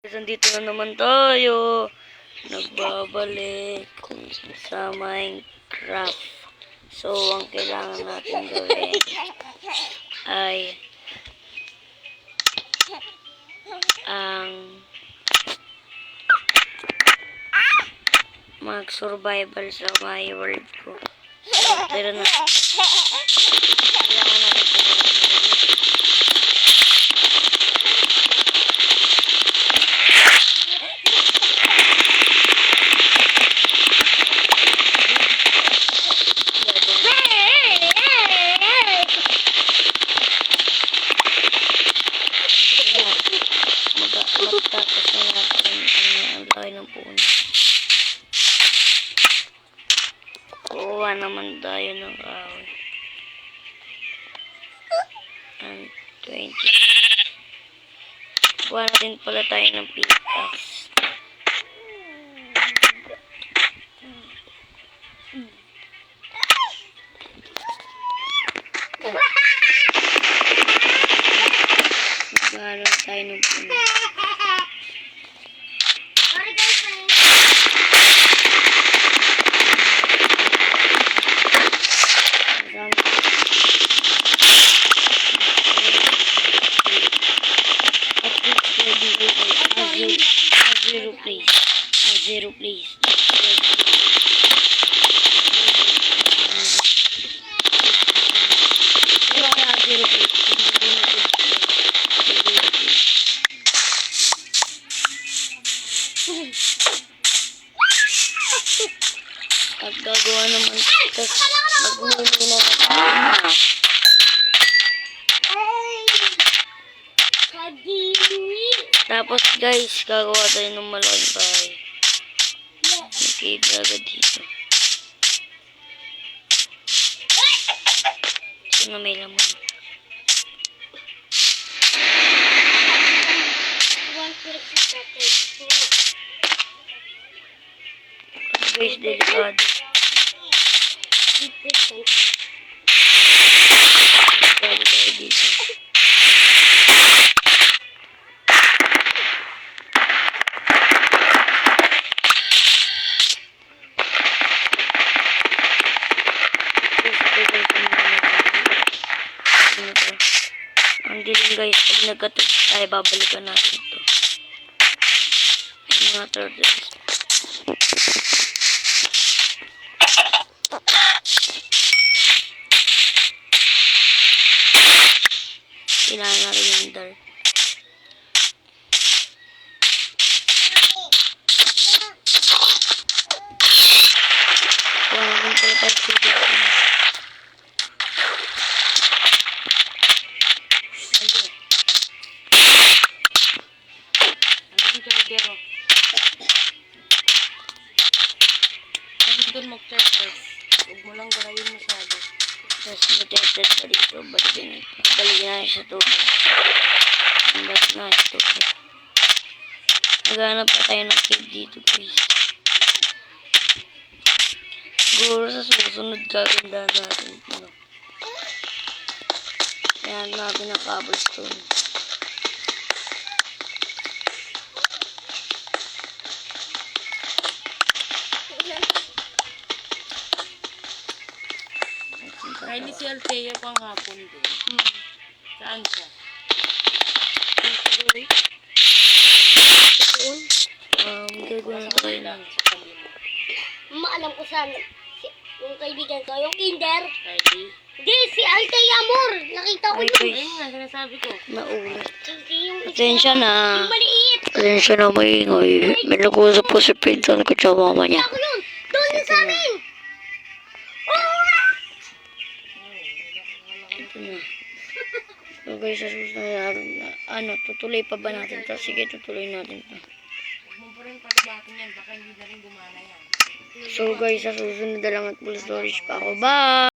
Nandito na naman tayo. Nagbabalik sa Minecraft. So, ang kailangan natin gawin ay ang mag-survival sa my world ko. So, tira na. Kailangan natin magtapos na natin ang laki ng puno. Kuha naman tayo ng kahoy. And 20. Kuha natin pala tayo ng pickaxe. Maghahanap tayo ng puno. Zero please. Pagkagawa naman, tapos magmumuli na naman. Tapos guys, gagawa tayo ng malaking bahay. May cave agad dito. Ito na may laman. Guys, delikado. Delikado tayo dito. Ang dilim guys, pag nagkatulog tayo, babalikan natin ito. Yung mga turtles. Kailangan natin yung dark. Kaya natin pala tayo sige. Doon mag-test. Huwag mo lang gawin masyado. Tapos matested pa dito. Ba't din? Baligyan natin sa tubig. Hanggat na sa tubig. Maghanap pa tayo ng cave dito guys. Siguro sa susunod gagandaan natin ito. Kaya natin ang cobblestone. Ay, ni si Althea pang hapon doon. Saan siya? Doon? Gagawin na tayo lang. Maalam ko saan. Yung kaibigan ko, yung kinder. Kylie? Hindi, si Althea Moore. Nakita ko Ay, yun. guys. Ayun nga, sinasabi ko. Naulit. Hindi yung Pasensya na. yung maliit. Pasensya na maingay. May nag-uusap po si Pinsan ko sa mama niya. Ako yun. Doon yun sa amin. Ito na. So guys, sa susunod natin, tutuloy pa ba natin ito? Sige, tutuloy natin ito. Huwag mo pa rin palibatin yan. Baka hindi na rin gumana yan. So guys, sa susunod na lang at full storage pa ako. Bye!